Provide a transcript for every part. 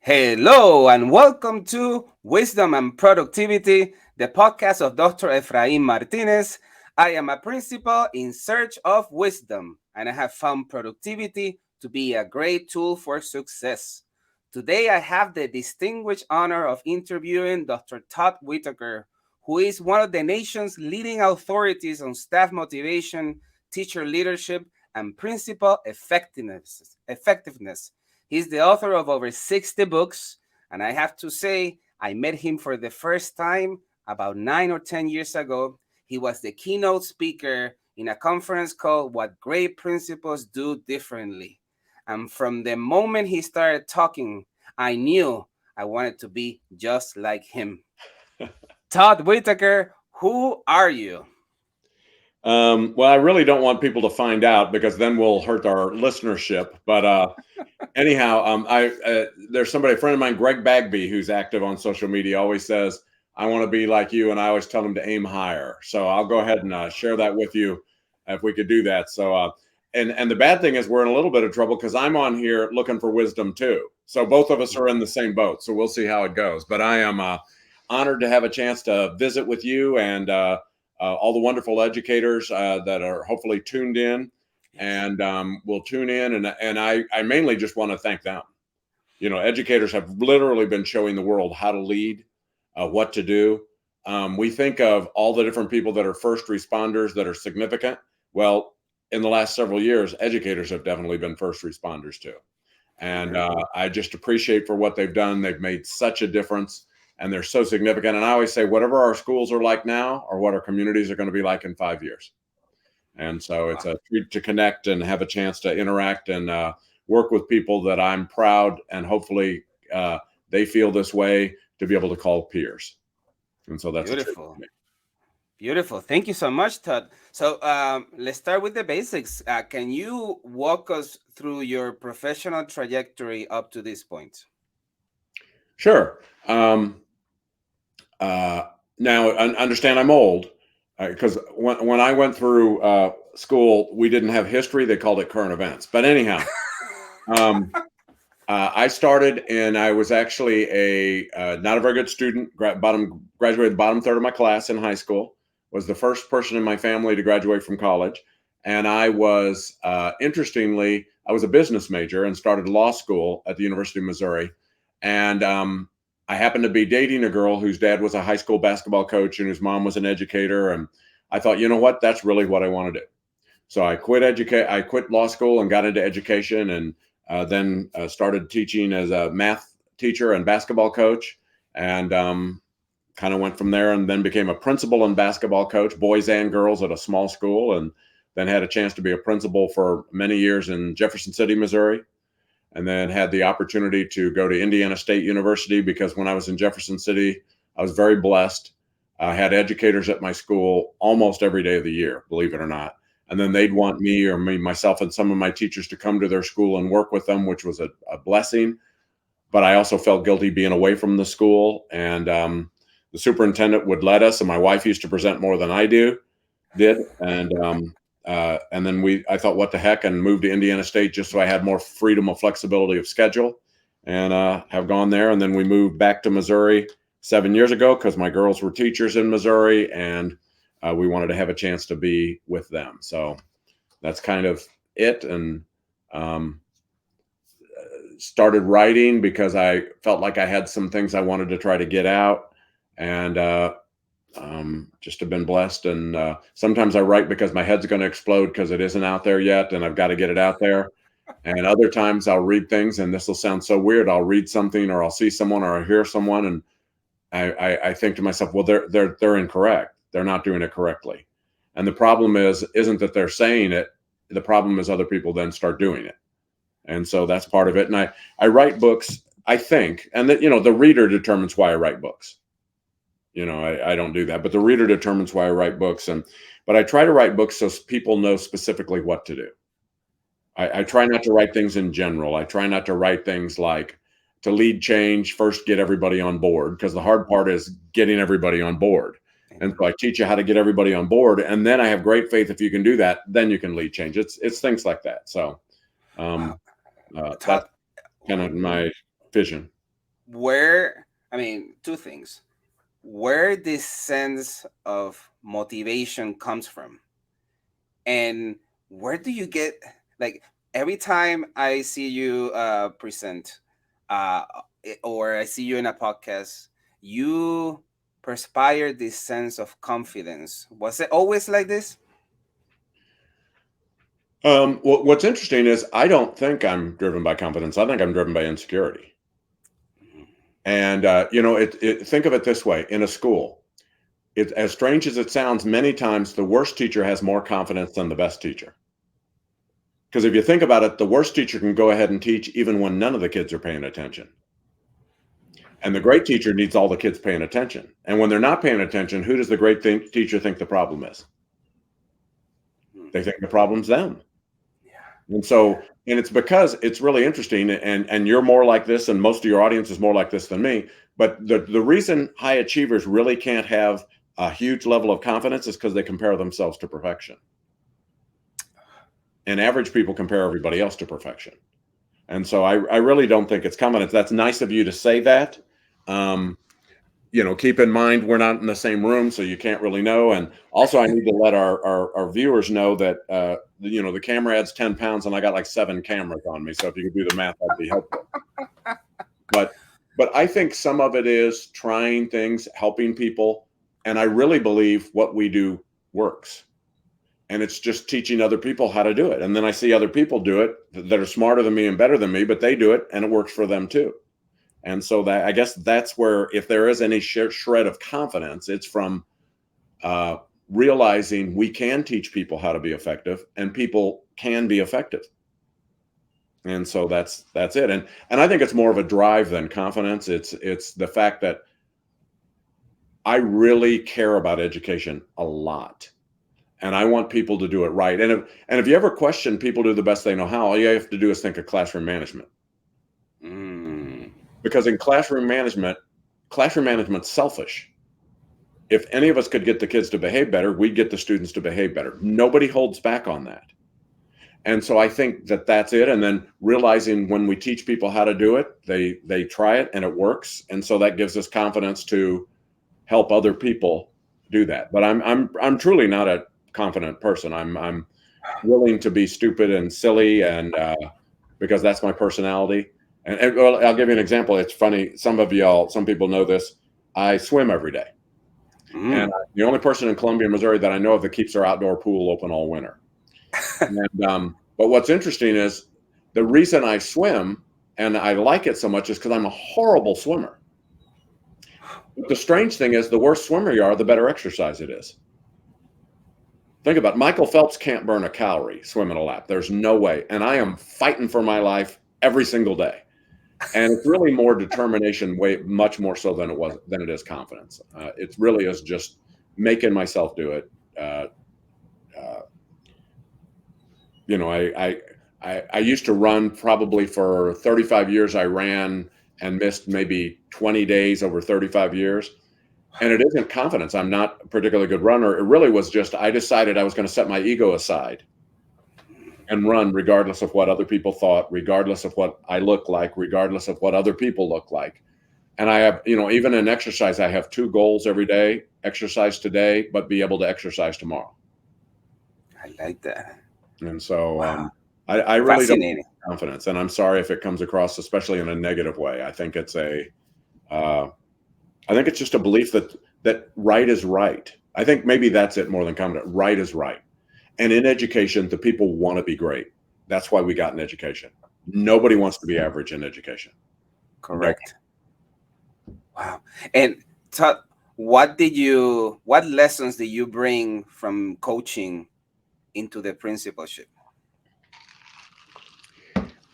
Hello and welcome to Wisdom and Productivity, the podcast of Dr. Efraín Martinez. I am a principal in search of wisdom, and I have found productivity to be a great tool for success. Today, I have the distinguished honor of interviewing Dr. Todd Whitaker, who is one of the nation's leading authorities on staff motivation, teacher leadership, and principal effectiveness. He's the author of over 60 books, and I have to say, I met him for the first time about 9 or 10 years ago. He was the keynote speaker in a conference called What Great Principals Do Differently. And from the moment he started talking, I knew I wanted to be just like him. Todd Whitaker, who are you? Well, I really don't want people to find out because then we'll hurt our listenership. But anyhow, there's somebody, a friend of mine, Greg Bagby, who's active on social media, always says, "I want to be like you," and I always tell him to aim higher. So I'll go ahead and share that with you if we could do that. And the bad thing is we're in a little bit of trouble because I'm on here looking for wisdom too. So both of us are in the same boat. So we'll see how it goes. But I am honored to have a chance to visit with you and all the wonderful educators that are hopefully tuned in and will tune in. And I mainly just want to thank them. You know, educators have literally been showing the world how to lead, what to do. We think of all the different people that are first responders that are significant. Well, in the last several years, educators have definitely been first responders too. And I just appreciate for what they've done. They've made such a difference and they're so significant. And I always say, whatever our schools are like now or what our communities are going to be like in 5 years. And so it's a treat to connect and have a chance to interact and work with people that I'm proud and hopefully they feel this way to be able to call peers. And so that's a treat for Beautiful. me. Beautiful. Thank you so much, Todd. So let's start with the basics. Can you walk us through your professional trajectory up to this point? Sure. Uh, Now, understand I'm old because when I went through school, we didn't have history. They called it current events. But anyhow, um, I started and I was actually a not a very good student. Graduated bottom third of my class in high school. Was the first person in my family to graduate from college, and I was interestingly I was a business major and started law school at the University of Missouri, and I happened to be dating a girl whose dad was a high school basketball coach and whose mom was an educator, and I thought, you know what, that's really what I want to do. So I quit law school and got into education, and then started teaching as a math teacher and basketball coach, and kind of went from there. And then became a principal and basketball coach, boys and girls, at a small school, and then had a chance to be a principal for many years in Jefferson City, Missouri, and then had the opportunity to go to Indiana State University because when I was in Jefferson City, I was very blessed. I had educators at my school almost every day of the year, believe it or not. And then they'd want myself, and some of my teachers to come to their school and work with them, which was a blessing. But I also felt guilty being away from the school. And the superintendent would let us, and my wife used to present more than I did. And then I thought, what the heck, and moved to Indiana State just so I had more freedom of flexibility of schedule, and have gone there. And then we moved back to Missouri 7 years ago because my girls were teachers in Missouri, and we wanted to have a chance to be with them. So that's kind of it. And um, started writing because I felt like I had some things I wanted to try to get out, and just have been blessed. And sometimes I write because my head's going to explode because it isn't out there yet, and I've got to get it out there. And other times I'll read things, and this will sound so weird. I'll read something, or I'll see someone, or I'll hear someone, and I think to myself, well, they're incorrect. They're not doing it correctly. And the problem isn't that they're saying it. The problem is other people then start doing it. And so that's part of it. And I write books, I think, and that, the reader determines why I write books. I don't do that, but the reader determines why I write books. But I try to write books so people know specifically what to do. I try not to write things in general. I try not to write things like, to lead change, first get everybody on board, because the hard part is getting everybody on board. And so I teach you how to get everybody on board, and then I have great faith if you can do that, then you can lead change. It's things like that. So Wow. that's Todd, kind of my vision. where, I mean, two things. Where this sense of motivation comes from, and where do you get, like, every time I see you present, uh, or I see you in a podcast, you perspire this sense of confidence. Was it always like this? What's interesting is I don't think I'm driven by confidence. I think I'm driven by insecurity. And think of it this way: in a school, it, as strange as it sounds, many times the worst teacher has more confidence than the best teacher. Because if you think about it, the worst teacher can go ahead and teach even when none of the kids are paying attention. And the great teacher needs all the kids paying attention. And when they're not paying attention, who does the teacher think the problem is? Hmm. They think the problem's them. Yeah, And yeah. so, and it's because it's really interesting, and you're more like this, and most of your audience is more like this than me. But the reason high achievers really can't have a huge level of confidence is because they compare themselves to perfection. And average people compare everybody else to perfection. And so I really don't think it's confidence. That's nice of you to say that. Um, keep in mind we're not in the same room, so you can't really know. And also, I need to let our viewers know that the camera adds 10 pounds, and I got like 7 cameras on me. So if you could do the math, that'd be helpful. But I think some of it is trying things, helping people, and I really believe what we do works. And it's just teaching other people how to do it. And then I see other people do it that are smarter than me and better than me, but they do it and it works for them too. And so that, I guess that's where, if there is any shred of confidence, it's from uh, realizing we can teach people how to be effective, and people can be effective. And so that's it. And I think it's more of a drive than confidence. It's the fact that I really care about education a lot, and I want people to do it right. And if you ever question people do the best they know how, all you have to do is think of classroom management. Mm. Because in classroom management's selfish. If any of us could get the kids to behave better, we'd get the students to behave better. Nobody holds back on that. And so I think that that's it. And then realizing when we teach people how to do it, they try it and it works. And so that gives us confidence to help other people do that. But I'm truly not a confident person. I'm willing to be stupid and silly, and because that's my personality. And well, I'll give you an example. It's funny. Some people know this. I swim every day. And Mm. I'm the only person in Columbia, Missouri that I know of that keeps their outdoor pool open all winter. But what's interesting is the reason I swim and I like it so much is because I'm a horrible swimmer. But the strange thing is, the worse swimmer you are, the better exercise it is. Think about it. Michael Phelps can't burn a calorie swimming a lap. There's no way. And I am fighting for my life every single day. And it's really more determination, way much more so than it is confidence. It really is just making myself do it. Uh, uh, I used to run probably for 35 years. I ran and missed maybe 20 days over 35 years. And it isn't confidence. I'm not a particularly good runner. It really was just I decided I was going to set my ego aside and run regardless of what other people thought, regardless of what I look like, regardless of what other people look like. And I have, even in exercise, I have 2 goals every day: exercise today, but be able to exercise tomorrow. I like that. And so Wow. I really don't have Fascinating. confidence. And I'm sorry if it comes across, especially in a negative way. Uh, I think it's just a belief that right is right. I think maybe that's it more than confident. Right is right. And in education, the people want to be great. That's why we got an education. Nobody wants to be average in education. No. Correct. Wow. And Todd, what lessons did you bring from coaching into the principalship?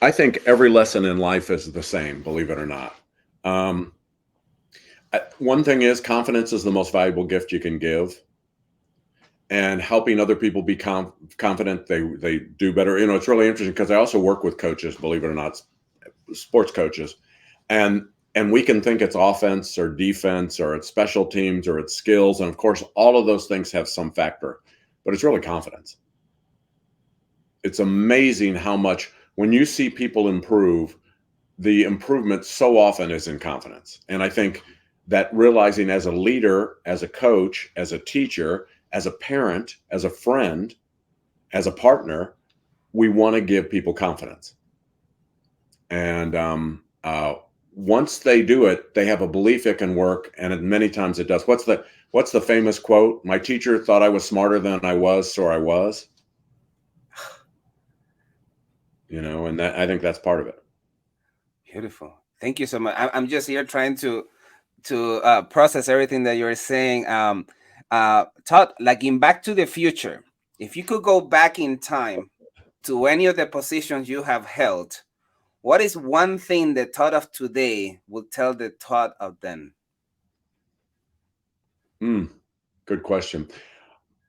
I think every lesson in life is the same, believe it or not. Um, One thing is, confidence is the most valuable gift you can give, and helping other people be confident they do better. It's really interesting because I also work with coaches, believe it or not, sports coaches, and we can think it's offense or defense or it's special teams or it's skills, and of course all of those things have some factor, but it's really confidence. It's amazing how much, when you see people improve, the improvement so often is in confidence. And I think that realizing as a leader, as a coach, as a teacher, as a parent, as a friend, as a partner, we want to give people confidence. And once they do it, they have a belief it can work, and many times it does. What's the famous quote? My teacher thought I was smarter than I was, so I was. And that, I think that's part of it. Beautiful. Thank you so much. I'm just here trying to process everything that you're saying. Todd, like in Back to the Future, if you could go back in time to any of the positions you have held, what is one thing the Todd of today would tell the Todd of then? Good question.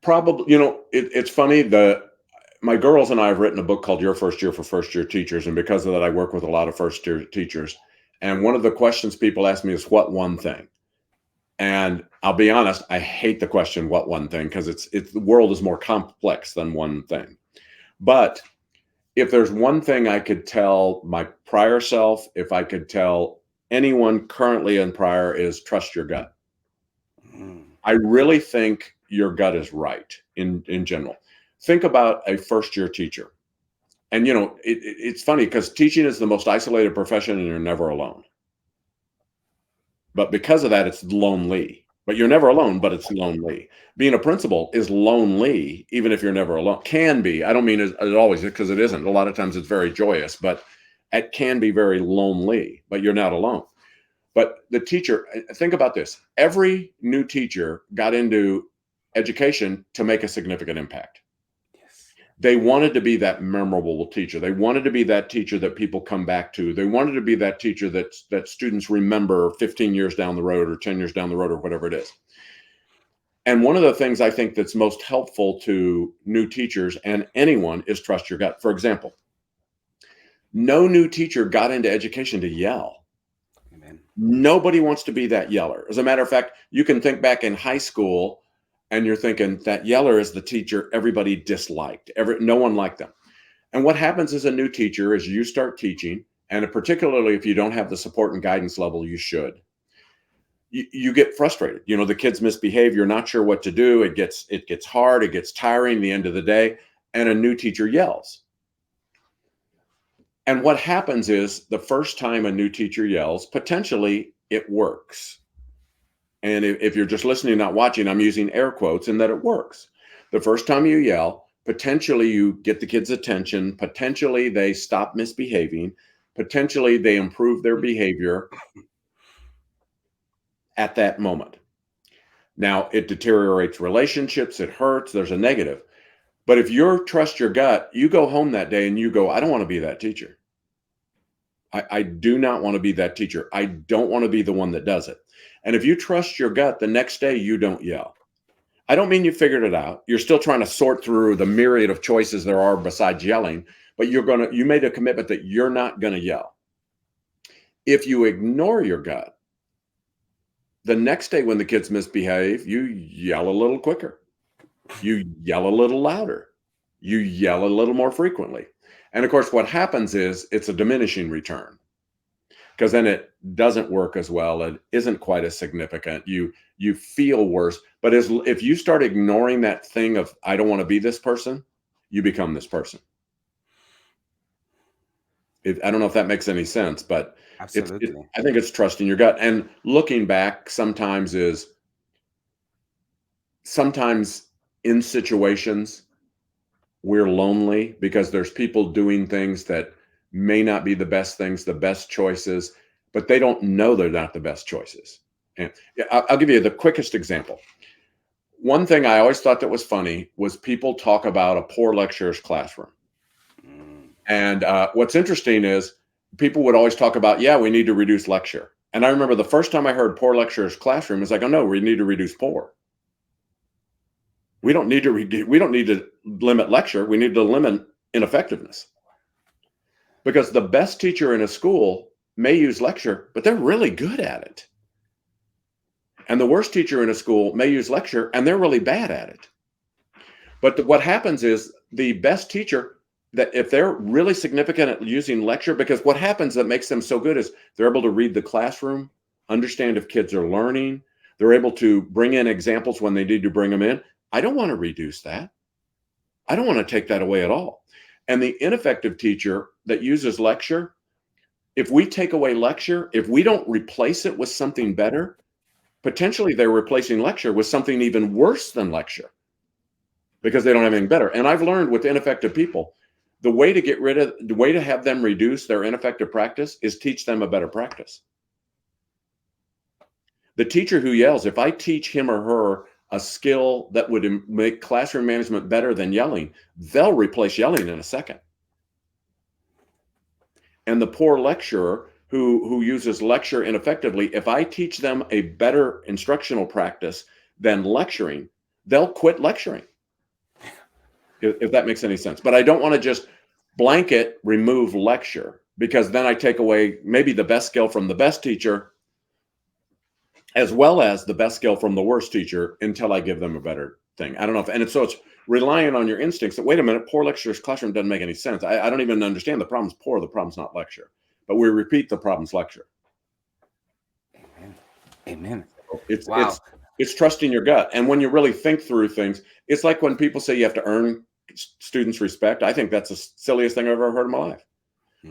Probably, it's funny. My girls and I have written a book called Your First Year for First Year Teachers, and because of that, I work with a lot of first year teachers. And one of the questions people ask me is, "What one thing?" And I'll be honest, I hate the question, "What one thing?" because the world is more complex than one thing. But if there's one thing I could tell my prior self, if I could tell anyone currently and prior, is trust your gut. Mm. I really think your gut is right in general. Think about a first year teacher. And it's funny because teaching is the most isolated profession and you're never alone. But because of that, it's lonely. But you're never alone, but it's lonely. Being a principal is lonely, even if you're never alone. Can be. I don't mean it always, because it isn't. A lot of times it's very joyous, but it can be very lonely, but you're not alone. But the teacher, think about this. Every new teacher got into education to make a significant impact. Yes. They wanted to be that memorable teacher. They wanted to be that teacher that people come back to. They wanted to be that teacher that students remember 15 years down the road or 10 years down the road or whatever it is. And one of the things I think that's most helpful to new teachers and anyone is trust your gut. For example, no new teacher got into education to yell. Amen. Nobody wants to be that yeller. As a matter of fact, you can think back in high school and you're thinking that yeller is the teacher everybody disliked. No one liked them. And what happens as a new teacher is you start teaching, and particularly if you don't have the support and guidance level you should, you get frustrated. The kids misbehave. You're not sure what to do. It gets hard. It gets tiring. The end of the day, and a new teacher yells. And what happens is the first time a new teacher yells, potentially it works. And if you're just listening, not watching, I'm using air quotes in that it works. The first time you yell, potentially you get the kids' attention. Potentially they stop misbehaving. Potentially they improve their behavior at that moment. Now, it deteriorates relationships. It hurts. There's a negative. But if you trust your gut, you go home that day and you go, I don't want to be that teacher. I do not want to be that teacher. I don't want to be the one that does it. And if you trust your gut, the next day you don't yell. I don't mean you figured it out. You're still trying to sort through the myriad of choices there are besides yelling, but you made a commitment that you're not going to yell. If you ignore your gut, the next day when the kids misbehave, you yell a little quicker. You yell a little louder. You yell a little more frequently. And of course, what happens is it's a diminishing return, because then it doesn't work as well. It isn't quite as significant. You feel worse. But if you start ignoring that thing of, I don't want to be this person, you become this person. I don't know if that makes any sense, but Absolutely. I think it's trusting your gut. And looking back sometimes in situations, we're lonely because there's people doing things that may not be the best things, the best choices, but they don't know they're not the best choices. And I'll give you the quickest example. One thing I always thought that was funny was people talk about a poor lecturer's classroom. Mm. And what's interesting is people would always talk about, yeah, we need to reduce lecture. And I remember the first time I heard poor lecturer's classroom, it's like, oh no, we need to reduce poor. We don't need to limit lecture. We need to limit ineffectiveness. Because the best teacher in a school may use lecture, but they're really good at it. And the worst teacher in a school may use lecture, and they're really bad at it. But what happens is the best teacher that if they're really significant at using lecture, because what happens that makes them so good is they're able to read the classroom, understand if kids are learning, they're able to bring in examples when they need to bring them in. I don't want to reduce that. I don't want to take that away at all. And the ineffective teacher that uses lecture, if we take away lecture, if we don't replace it with something better, potentially they're replacing lecture with something even worse than lecture because they don't have anything better. And I've learned with ineffective people, the way to have them reduce their ineffective practice is teach them a better practice. The teacher who yells, if I teach him or her a skill that would make classroom management better than yelling, they'll replace yelling in a second. And the poor lecturer who uses lecture ineffectively, if I teach them a better instructional practice than lecturing, they'll quit lecturing, if that makes any sense. But I don't want to just blanket remove lecture, because then I take away maybe the best skill from the best teacher as well as the best skill from the worst teacher until I give them a better thing. I don't know if, and so it's relying on your instincts that, wait a minute, poor lecturer's classroom doesn't make any sense. I don't even understand the problem's poor, the problem's not lecture. But we repeat the problem's lecture. Amen. Amen. It's Wow. it's trusting your gut. And when you really think through things, it's like when people say you have to earn students' respect. I think that's the silliest thing I've ever heard in my life.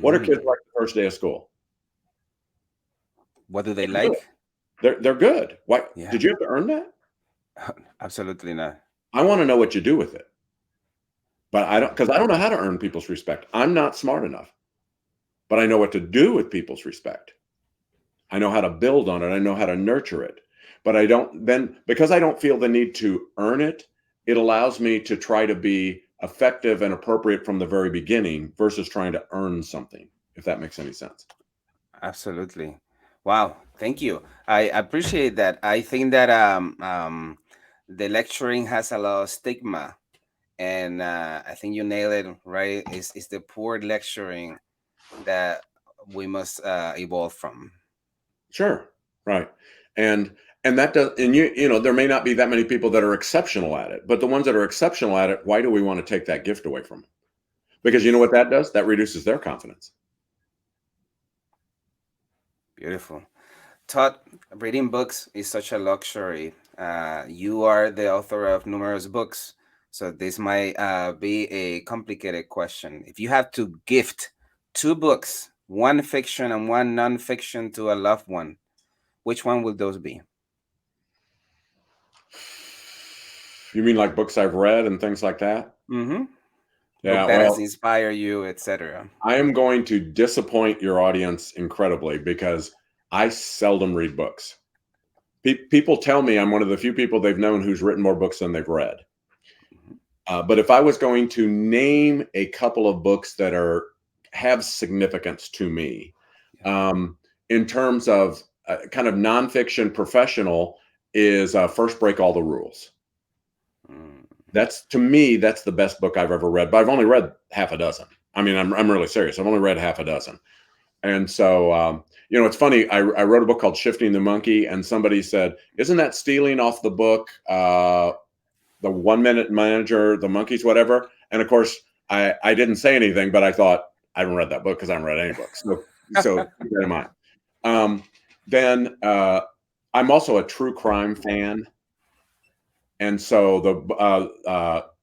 What are kids Mm. like the first day of school? What do they They're good. like? They're good. Why Yeah, did you have to earn that? absolutely not. I want to know what you do with it. But I don't, because I don't know how to earn people's respect. I'm not smart enough, but I know what to do with people's respect. I know how to build on it. I know how to nurture it. But I don't, then, because I don't feel the need to earn it, it allows me to try to be effective and appropriate from the very beginning versus trying to earn something, if that makes any sense. Absolutely. Wow. Thank you. I appreciate that. I think that the lecturing has a lot of stigma, and I think you nailed it. Right? Is the poor lecturing that we must evolve from. Sure. Right. And, and that does, and you know, there may not be that many people that are exceptional at it, but the ones that are exceptional at it, why do we want to take that gift away from them? Because you know what that does? That reduces their confidence. Beautiful. Todd, reading books is such a luxury. You are the author of numerous books, so this might be a complicated question. If you have to gift two books, one fiction and one non-fiction, to a loved one, which one will those be? You mean like books I've read and things like that? Mm-hmm. Book Yeah, that has well, inspired you, etc. I am going to disappoint your audience incredibly because I seldom read books. People tell me I'm one of the few people they've known who's written more books than they've read. Mhm. But if I was going to name a couple of books that have significance to me, Yeah. um, in terms of kind of nonfiction professional, is First Break All the Rules. Mm. That's, to me, that's the best book I've ever read. But I've only read half a dozen. I mean, I'm really serious. I've only read half a dozen. And so, you know, it's funny. I wrote a book called Shifting the Monkey, and somebody said, "Isn't that stealing off the book, the 1 Minute Manager, the monkeys, whatever?" And of course, I didn't say anything, but I thought I haven't read that book because I haven't read any books. So keep that in mind. Um, then I'm also a true crime fan, and so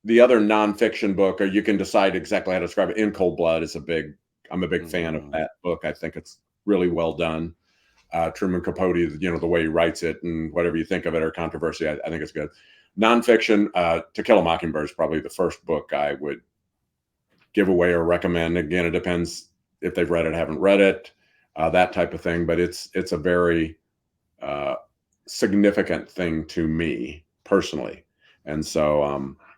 the other nonfiction book, or you can decide exactly how to describe it. In Cold Blood is a big. I'm a big fan of Mm. that book. I think it's really well done. Truman Capote, you know, the way he writes it and whatever you think of it or controversy, I think it's good. Nonfiction, To Kill a Mockingbird is probably the first book I would give away or recommend. Again, it depends if they've read it, haven't read it, that type of thing. But it's a very uh, significant thing to me personally, and so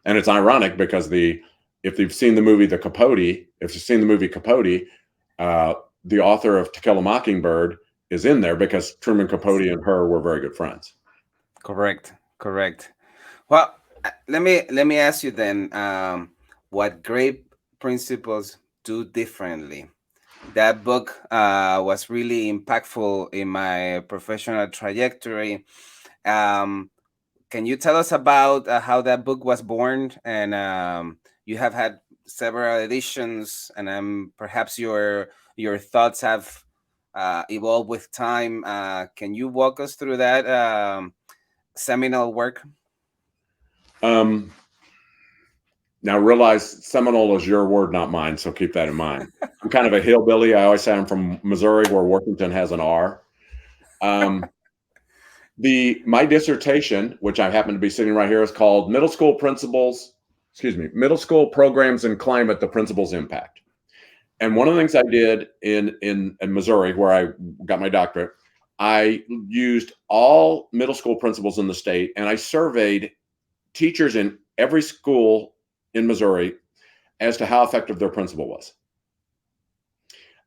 and it's ironic because if you've seen the movie if you've seen the movie Capote, uh, the author of To Kill a Mockingbird is in there because Truman Yes. Capote and her were very good friends. Correct. Correct. Well, let me ask you then, what great principles do differently? That book was really impactful in my professional trajectory. Um, can you tell us about how that book was born? And you have had several editions, and perhaps your thoughts have evolved with time. Can you walk us through that seminal work? Um, Now realize Seminole is your word, not mine, so keep that in mind. I'm kind of a hillbilly. I always say I'm from Missouri, where Washington has an R. Um, the my dissertation, which I happen to be sitting right here, is called Middle School Principles. Excuse me, Middle School Programs and Climate: The Principles Impact. And one of the things I did in Missouri, where I got my doctorate, I used all middle school principals in the state, and I surveyed teachers in every school in Missouri as to how effective their principal was.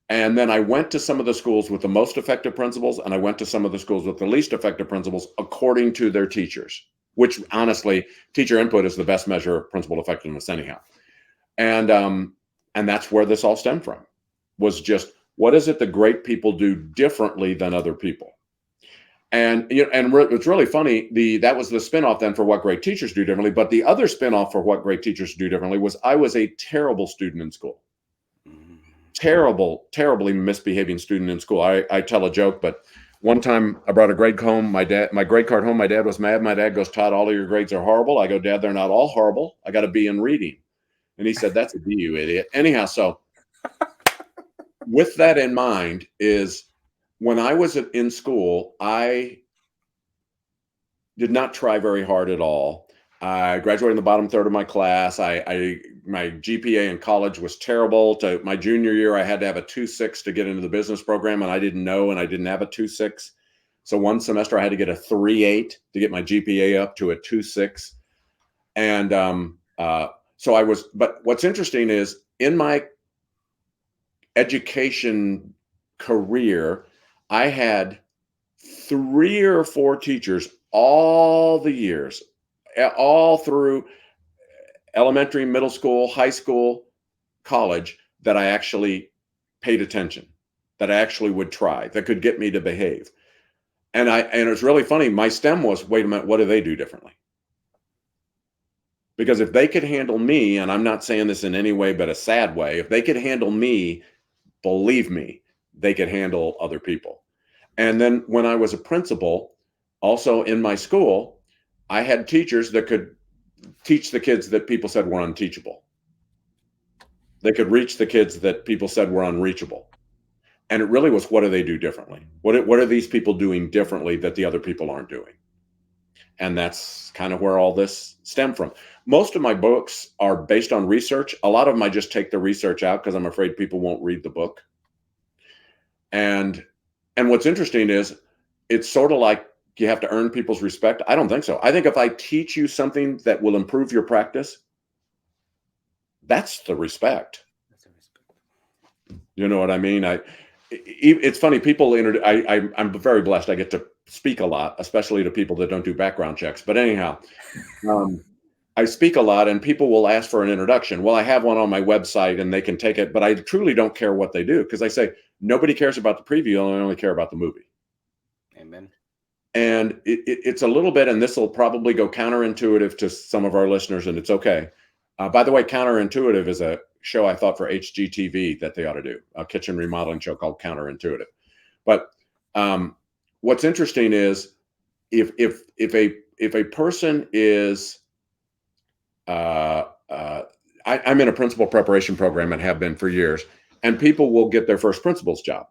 And then I went to some of the schools with the most effective principals, and I went to some of the schools with the least effective principals according to their teachers, which honestly, teacher input is the best measure of principal effectiveness anyhow. And that's where this all stemmed from, was just what is it that great people do differently than other people? And it's really funny. That was the spinoff then for what great teachers do differently. But the other spinoff for what great teachers do differently was I was a terrible student in school. Terribly misbehaving student in school. I tell a joke, but one time I brought a grade home. My grade card home. My dad was mad. My dad goes, "Todd, all of your grades are horrible." I go, "Dad, they're not all horrible. I got a B in reading." And he said, "That's a B, you idiot." Anyhow, so with that in mind, is when I was in school, I did not try very hard at all. I graduated in the bottom third of my class. My GPA in college was terrible. To my junior year, I had to have a 2.6 to get into the business program, and I didn't know, and I didn't have a 2.6. So one semester I had to get a 3.8 to get my GPA up to a 2.6. And so I was. But what's interesting is in my education career, I had 3 or 4 teachers all the years, all through elementary, middle school, high school, college, that I actually paid attention, that I actually would try, that could get me to behave. And it was really funny. My stem was, wait a minute, what do they do differently? Because if they could handle me, and I'm not saying this in any way but a sad way, if they could handle me, believe me, they could handle other people. And then when I was a principal, also in my school, I had teachers that could teach the kids that people said were unteachable. They could reach the kids that people said were unreachable. And it really was, what do they do differently? What are these people doing differently that the other people aren't doing? And that's kind of where all this stemmed from. Most of my books are based on research. A lot of them I just take the research out because I'm afraid people won't read the book. And what's interesting is it's sort of like you have to earn people's respect. I don't think so. I think if I teach you something that will improve your practice, that's the respect. You know what I mean? It's funny. People I'm very blessed. I get to speak a lot, especially to people that don't do background checks. But anyhow, I speak a lot, and people will ask for an introduction. Well, I have one on my website, and they can take it. But I truly don't care what they do, because I say nobody cares about the preview, and I only care about the movie. Amen. And it's a little bit, and this will probably go counterintuitive to some of our listeners, and it's okay. By the way, Counterintuitive is a show I thought for HGTV that they ought to do, a kitchen remodeling show called Counterintuitive. But what's interesting is if a person is, I'm in a principal preparation program and have been for years, and people will get their first principal's job.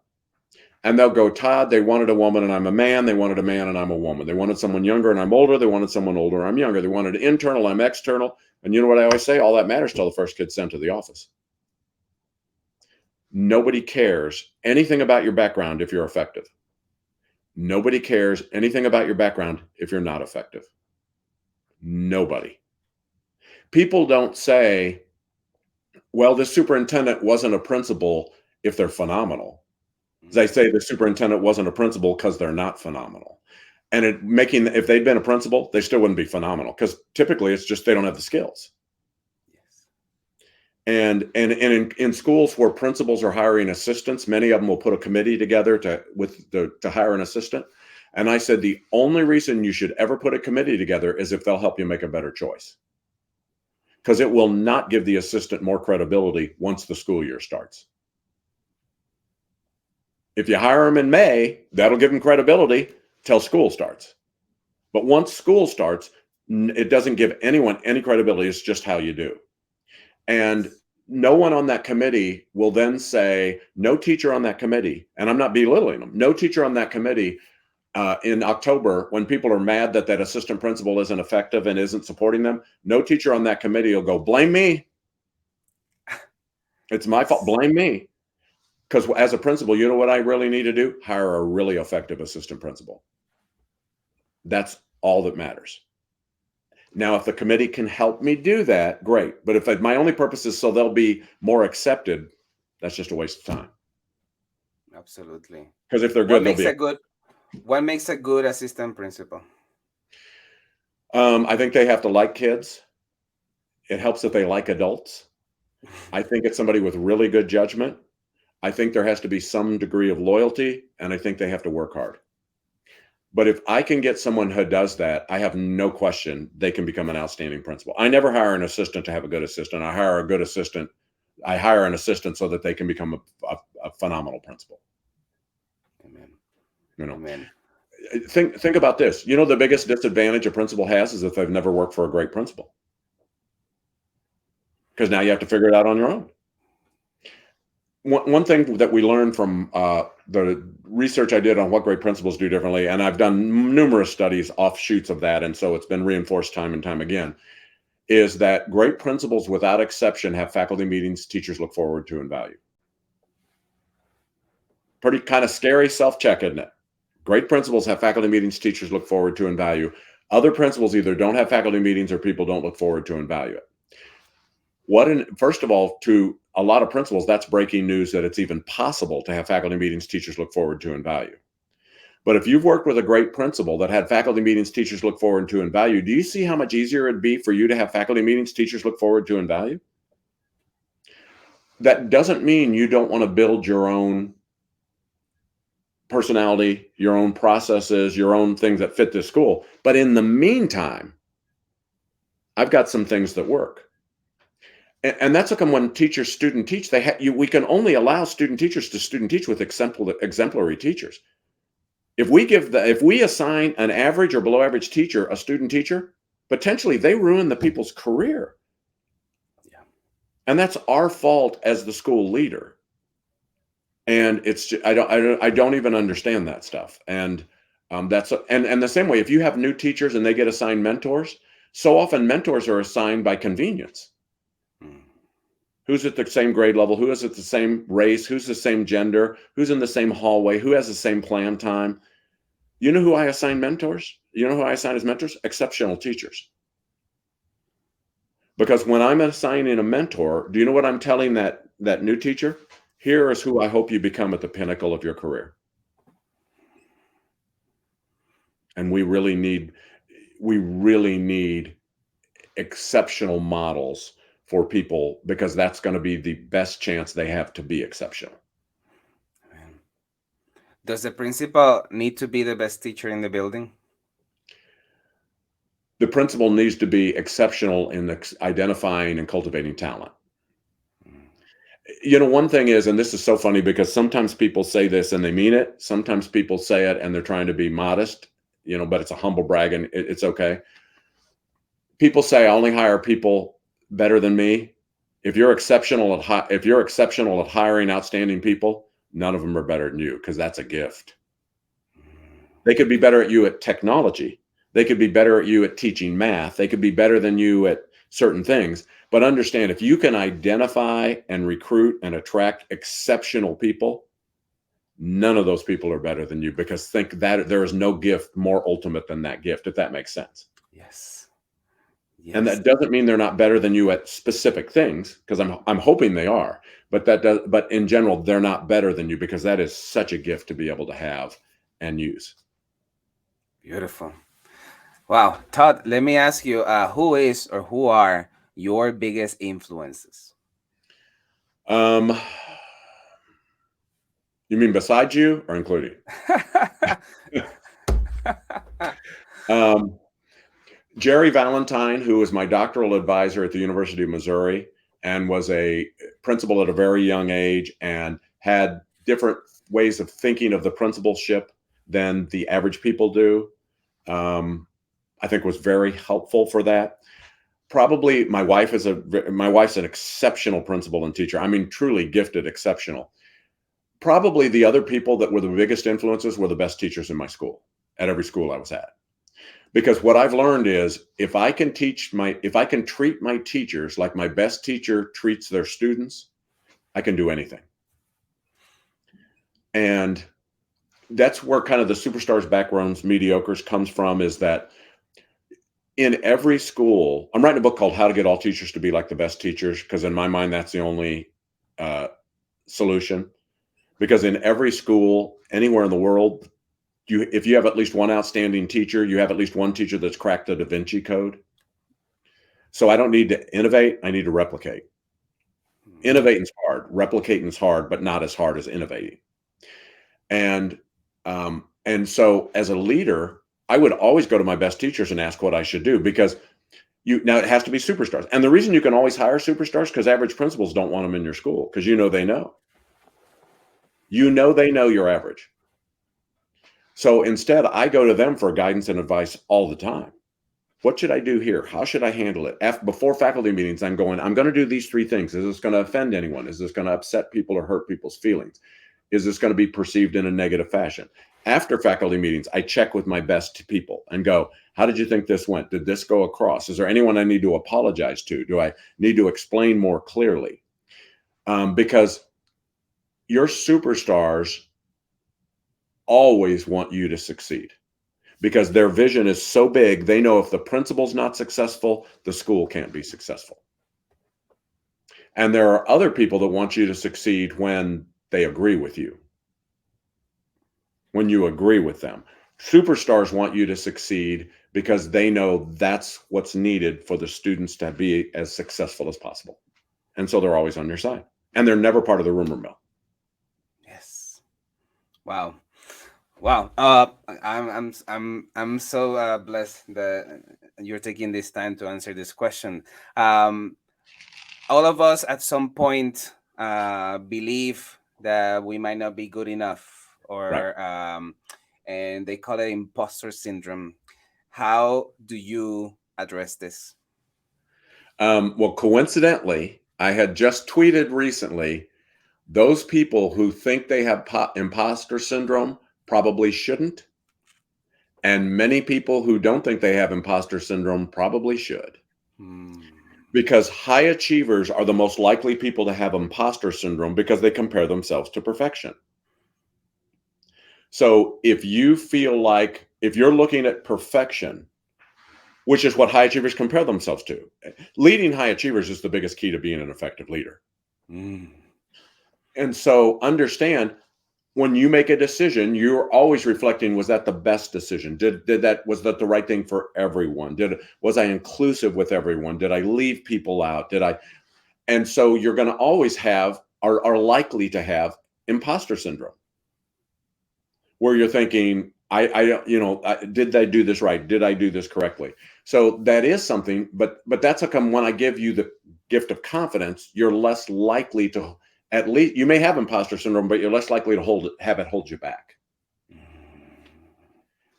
And they'll go, "Todd, they wanted a woman and I'm a man. They wanted a man and I'm a woman. They wanted someone younger and I'm older. They wanted someone older, I'm younger. They wanted internal, I'm external." And you know what I always say? All that matters till the first kid's sent to the office. Nobody cares anything about your background if you're effective. Nobody cares anything about your background if you're not effective. Nobody. People don't say, well, the superintendent wasn't a principal if they're phenomenal. They say the superintendent wasn't a principal because they're not phenomenal. And if they'd been a principal, they still wouldn't be phenomenal, because typically it's just they don't have the skills. Yes. And in schools where principals are hiring assistants, many of them will put a committee together to hire an assistant. And I said, the only reason you should ever put a committee together is if they'll help you make a better choice. because it will not give the assistant more credibility once the school year starts. If you hire them in May, that'll give them credibility till school starts. But once school starts, it doesn't give anyone any credibility. It's just how you do. And no one on that committee will then say, no teacher on that committee, and I'm not belittling them, no teacher on that committee in October, when people are mad that that assistant principal isn't effective and isn't supporting them, no teacher on that committee will go, blame me. It's my fault. Blame me. Because as a principal, you know what I really need to do? Hire a really effective assistant principal. That's all that matters. Now, if the committee can help me do that, great. But if my only purpose is so they'll be more accepted, that's just a waste of time. Absolutely. Because if they're What good, they'll makes be. a good what makes a good assistant principal? I think they have to like kids. It helps if they like adults. I think it's somebody with really good judgment. I think there has to be some degree of loyalty, and I think they have to work hard. But if I can get someone who does that, I have no question they can become an outstanding principal. I never hire an assistant to have a good assistant. I hire a good assistant. I hire an assistant so that they can become a phenomenal principal. Amen. You know, Amen. think about this. You know, the biggest disadvantage a principal has is if they've never worked for a great principal, because now you have to figure it out on your own. One thing that we learned from the research I did on what great principals do differently, and I've done numerous studies offshoots of that, and so it's been reinforced time and time again, is that great principals without exception have faculty meetings teachers look forward to and value. Pretty kind of scary self-check, isn't it? Great principals have faculty meetings teachers look forward to and value. Other principals either don't have faculty meetings or people don't look forward to and value it. First of all, to a lot of principals, that's breaking news that it's even possible to have faculty meetings teachers look forward to and value. But if you've worked with a great principal that had faculty meetings teachers look forward to and value, do you see how much easier it'd be for you to have faculty meetings teachers look forward to and value? That doesn't mean you don't want to build your own personality, your own processes, your own things that fit this school. But in the meantime, I've got some things that work. And that's how come when teachers student teach, we can only allow student teachers to student teach with exemplary teachers. If we assign an average or below average teacher a student teacher, potentially they ruin the people's career. Yeah. And that's our fault as the school leader. And it's just, I don't even understand that stuff. And and the same way, if you have new teachers and they get assigned mentors, so often mentors are assigned by convenience. Who's at the same grade level? Who is at the same race? Who's the same gender? Who's in the same hallway? Who has the same plan time? You know who I assign mentors? You know who I assign as mentors? Exceptional teachers. Because when I'm assigning a mentor, do you know what I'm telling that new teacher? Here is who I hope you become at the pinnacle of your career. And we really need exceptional models for people, because that's going to be the best chance they have to be exceptional. Does the principal need to be the best teacher in the building? The principal needs to be exceptional in identifying and cultivating talent. You know, one thing is, and this is so funny because sometimes people say this and they mean it. Sometimes people say it and they're trying to be modest, but it's a humble brag and it's okay. People say I only hire people better than me. If you're exceptional at hiring outstanding people, none of them are better than you, because that's a gift. They could be better at you at technology. They could be better at you at teaching math. They could be better than you at certain things. But understand, if you can identify and recruit and attract exceptional people, none of those people are better than you, because think that there is no gift more ultimate than that gift, if that makes sense. Yes. And that doesn't mean they're not better than you at specific things, because I'm hoping they are. But in general, they're not better than you, because that is such a gift to be able to have and use. Beautiful. Wow. Todd, let me ask you, who is or who are your biggest influences? You mean besides you or including? Jerry Valentine, who was my doctoral advisor at the University of Missouri and was a principal at a very young age and had different ways of thinking of the principalship than the average people do, I think was very helpful for that. Probably my wife's an exceptional principal and teacher. I mean, truly gifted, exceptional. Probably the other people that were the biggest influences were the best teachers in my school, at every school I was at. Because what I've learned is if I can treat my teachers like my best teacher treats their students, I can do anything. And that's where kind of the superstars, backgrounds, mediocres comes from, is that in every school, I'm writing a book called How to Get All Teachers to Be Like the Best Teachers, because in my mind, that's the only solution. Because in every school, anywhere in the world, if you have at least one outstanding teacher, you have at least one teacher that's cracked the Da Vinci Code. So I don't need to innovate, I need to replicate. Innovating is hard, replicating is hard, but not as hard as innovating. And so as a leader, I would always go to my best teachers and ask what I should do, because now it has to be superstars. And the reason you can always hire superstars, because average principals don't want them in your school, because they know. They know you're average. So instead, I go to them for guidance and advice all the time. What should I do here? How should I handle it? Before faculty meetings, I'm going to do these 3 things. Is this going to offend anyone? Is this going to upset people or hurt people's feelings? Is this going to be perceived in a negative fashion? After faculty meetings, I check with my best people and go, how did you think this went? Did this go across? Is there anyone I need to apologize to? Do I need to explain more clearly? Because your superstars always want you to succeed, because their vision is so big. They know if the principal's not successful, the school can't be successful. And there are other people that want you to succeed when they agree with you, when you agree with them. Superstars want you to succeed because they know that's what's needed for the students to be as successful as possible. And so they're always on your side, and they're never part of the rumor mill. Yes. Wow. Wow. I'm so blessed that you're taking this time to answer this question. All of us at some point believe that we might not be good enough, Right. or and they call it imposter syndrome. How do you address this? Well, coincidentally, I had just tweeted recently, those people who think they have imposter syndrome probably shouldn't. And many people who don't think they have imposter syndrome probably should. Hmm. Because high achievers are the most likely people to have imposter syndrome because they compare themselves to perfection. So if you're looking at perfection, which is what high achievers compare themselves to, leading high achievers is the biggest key to being an effective leader. Mm. And so understand, when you make a decision, you're always reflecting, was that the best decision? Was that the right thing for everyone? Was I inclusive with everyone? Did I leave people out? And so you're going to always are likely to have imposter syndrome, where you're thinking, did I do this right? Did I do this correctly? So that is something, but that's how come when I give you the gift of confidence, you're less likely to, at least you may have imposter syndrome, but you're less likely to have it hold you back.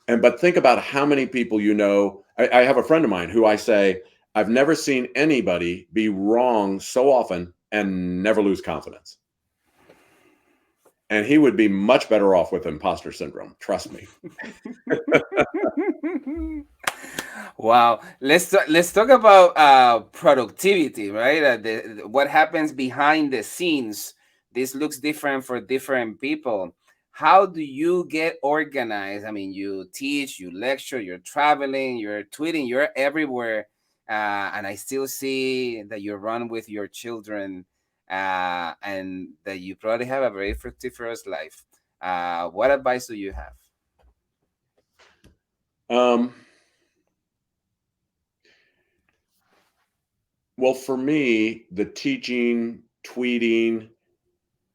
But think about how many people I have a friend of mine who I say, I've never seen anybody be wrong so often and never lose confidence. And he would be much better off with imposter syndrome. Trust me. Wow. Let's talk about productivity, right? What happens behind the scenes. This looks different for different people. How do you get organized? I mean, you teach, you lecture, you're traveling, you're tweeting, you're everywhere, and I still see that you run with your children, and that you probably have a very fructiferous life. What advice do you have? Um, well, for me, the teaching, tweeting,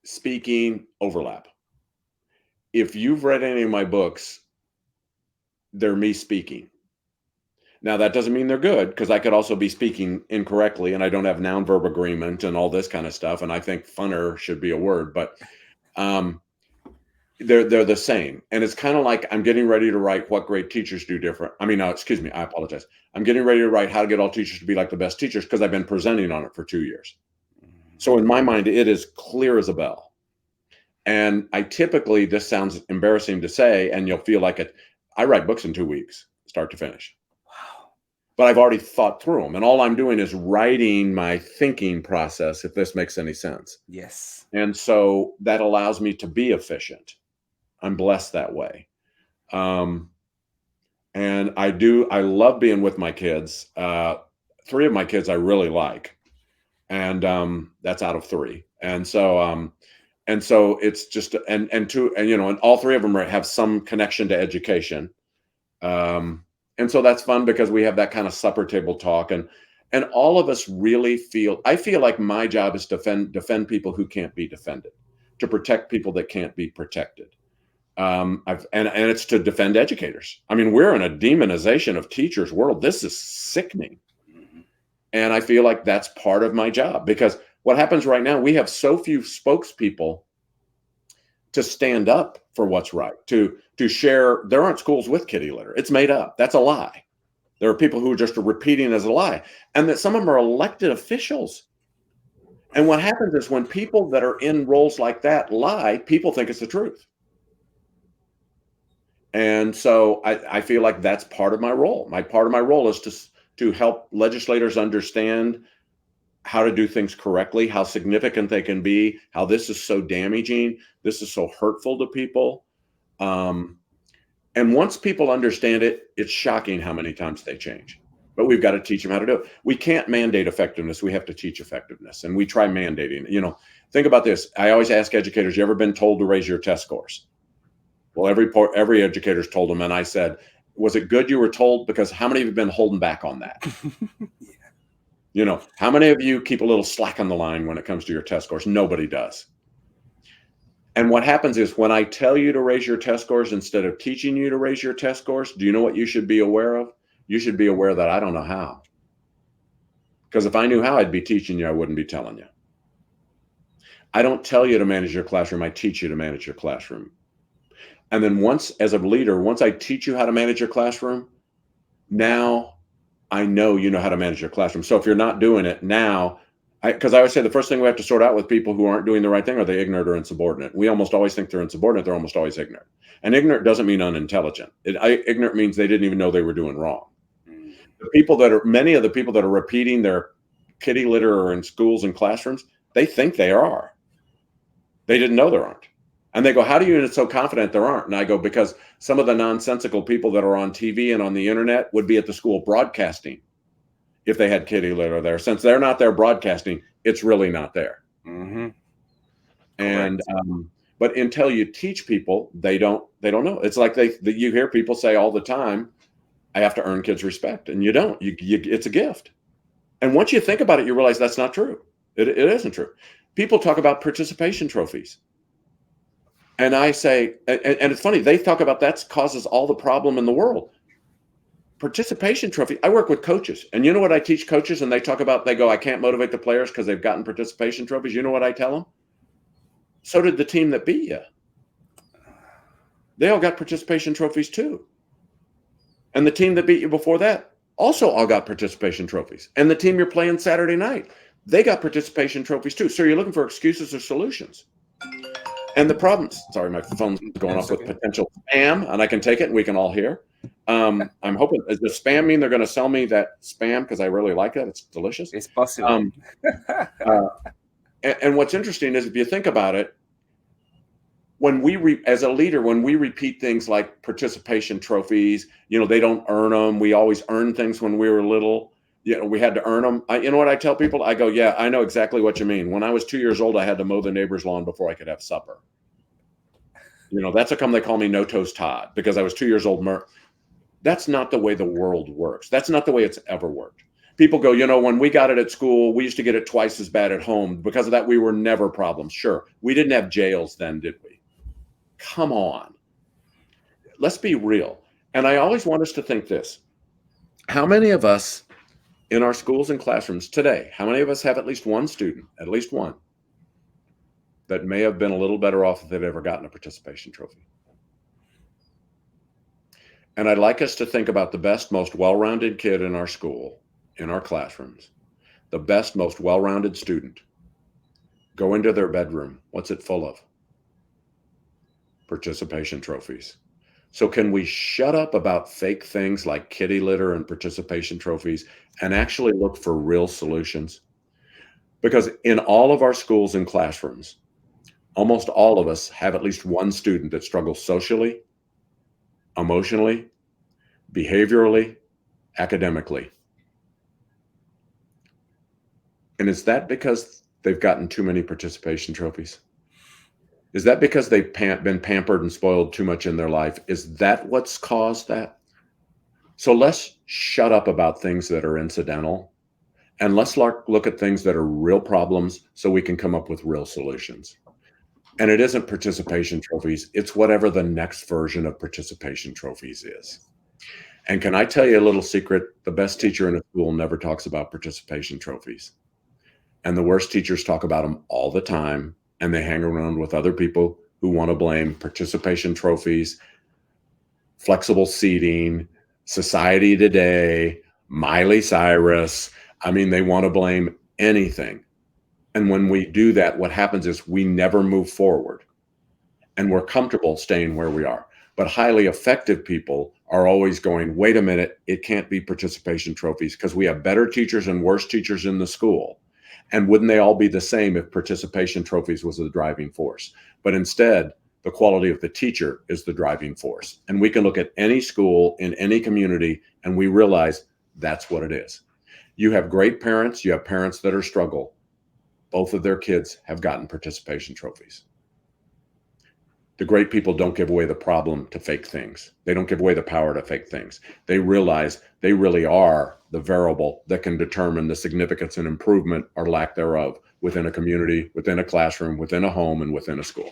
speaking overlap. If you've read any of my books, they're me speaking. Now, that doesn't mean they're good, because I could also be speaking incorrectly and I don't have noun verb agreement and all this kind of stuff. And I think funner should be a word, but um, they're the same. And it's kind of like I'm getting ready to write what great teachers do different. I mean, no, excuse me, I apologize. I'm getting ready to write how to get all teachers to be like the best teachers, because I've been presenting on it for 2 years. So in my mind, it is clear as a bell. And I typically, this sounds embarrassing to say, and you'll feel like it. I write books in 2 weeks, start to finish. Wow. But I've already thought through them. And all I'm doing is writing my thinking process, if this makes any sense. Yes. And so that allows me to be efficient. I'm blessed that way. Um, and I love being with my kids. 3 of my kids I really like. And that's out of 3. And so it's just, and two, and, and all 3 of them have some connection to education. And so that's fun, because we have that kind of supper table talk, and all of us really I feel like my job is to defend people who can't be defended, to protect people that can't be protected. And it's to defend educators. I mean, we're in a demonization of teachers world. This is sickening. Mhm. And I feel like that's part of my job, because what happens right now, we have so few spokespeople to stand up for what's right, to share. There aren't schools with kitty litter. It's made up. That's a lie. There are people who are just repeating as a lie, and that some of them are elected officials. And what happens is, when people that are in roles like that lie, people think it's the truth. And so I feel like that's part of my role. Part of my role is to help legislators understand how to do things correctly, how significant they can be, how this is so damaging, this is so hurtful to people. And once people understand it, it's shocking how many times they change. But we've got to teach them how to do it. We can't mandate effectiveness. We have to teach effectiveness. And we try mandating. Think about this. I always ask educators, you ever been told to raise your test scores? Well, every educator's told them. And I said, was it good you were told? Because how many of you have been holding back on that? How many of you keep a little slack on the line when it comes to your test scores? Nobody does. And what happens is, when I tell you to raise your test scores instead of teaching you to raise your test scores, do you know what you should be aware of? You should be aware that I don't know how. Because if I knew how, I'd be teaching you. I wouldn't be telling you. I don't tell you to manage your classroom. I teach you to manage your classroom. And then as a leader, once I teach you how to manage your classroom, now I know you know how to manage your classroom. So if you're not doing it now, because I always say the first thing we have to sort out with people who aren't doing the right thing, are they ignorant or insubordinate? We almost always think they're insubordinate. They're almost always ignorant. And ignorant doesn't mean unintelligent. Ignorant means they didn't even know they were doing wrong. Many of the people that are repeating their kitty litter in schools and classrooms, they think they are. They didn't know there aren't. And they go, how do you get so confident there aren't? And I go, because some of the nonsensical people that are on TV and on the internet would be at the school broadcasting if they had kitty litter there. Since they're not there broadcasting, it's really not there. Mm-hmm. And but until you teach people, they don't know. It's like you hear people say all the time, I have to earn kids' respect, and you don't. It's a gift. And once you think about it, you realize that's not true. It isn't true. People talk about participation trophies. And I say, and it's funny, they talk about that causes all the problem in the world. Participation trophy. I work with coaches, and you know what I teach coaches? And they go, I can't motivate the players because they've gotten participation trophies. You know what I tell them? So did the team that beat you. They all got participation trophies too. And the team that beat you before that also all got participation trophies. And the team you're playing Saturday night, they got participation trophies too. So you're looking for excuses or solutions. And the problems, sorry, my phone's going off with potential spam, and I can take it and we can all hear. I'm hoping, does the spam mean they're going to sell me that spam? Because I really like that. It's delicious. It's possible. And what's interesting is, if you think about it, when as a leader, when we repeat things like participation trophies, they don't earn them. We always earn things when we were little. We had to earn them. You know what I tell people? I go, yeah, I know exactly what you mean. When I was 2 years old, I had to mow the neighbor's lawn before I could have supper. That's how come they call me No Toast Todd, because I was 2 years old. That's not the way the world works. That's not the way it's ever worked. People go, when we got it at school, we used to get it twice as bad at home. Because of that, we were never problems. Sure, we didn't have jails then, did we? Come on. Let's be real. And I always want us to think this. How many of us in our schools and classrooms today, how many of us have at least one student, at least one, that may have been a little better off if they'd ever gotten a participation trophy? And I'd like us to think about the best, most well-rounded kid in our school, in our classrooms, the best, most well-rounded student. Go into their bedroom. What's it full of? Participation trophies. So can we shut up about fake things like kitty litter and participation trophies and actually look for real solutions? Because in all of our schools and classrooms, almost all of us have at least one student that struggles socially, emotionally, behaviorally, academically. And is that because they've gotten too many participation trophies? Is that because they've been pampered and spoiled too much in their life? Is that what's caused that? So let's shut up about things that are incidental and let's look at things that are real problems so we can come up with real solutions. And it isn't participation trophies, it's whatever the next version of participation trophies is. And can I tell you a little secret? The best teacher in a school never talks about participation trophies. And the worst teachers talk about them all the time. And they hang around with other people who want to blame participation trophies, flexible seating, society today, Miley Cyrus. I mean, they want to blame anything. And when we do that, what happens is we never move forward and we're comfortable staying where we are. But highly effective people are always going, wait a minute, it can't be participation trophies because we have better teachers and worse teachers in the school. And wouldn't they all be the same if participation trophies was the driving force? But instead, the quality of the teacher is the driving force. And we can look at any school in any community and we realize that's what it is. You have great parents, you have parents that are struggle. Both of their kids have gotten participation trophies. The great people don't give away the problem to fake things. They don't give away the power to fake things. They realize they really are the variable that can determine the significance and improvement or lack thereof within a community, within a classroom, within a home, and within a school.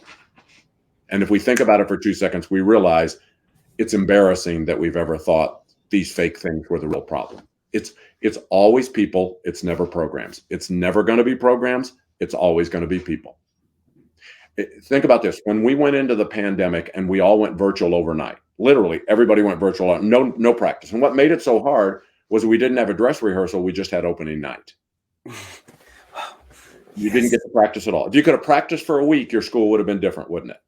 And if we think about it for 2 seconds, we realize it's embarrassing that we've ever thought these fake things were the real problem. It's always people. It's never programs. It's never going to be programs. It's always going to be people. Think about this. When we went into the pandemic and we all went virtual overnight, literally everybody went virtual, no practice. And what made it so hard was we didn't have a dress rehearsal. We just had opening night. You didn't get to practice at all. If you could have practiced for a week, your school would have been different, wouldn't it?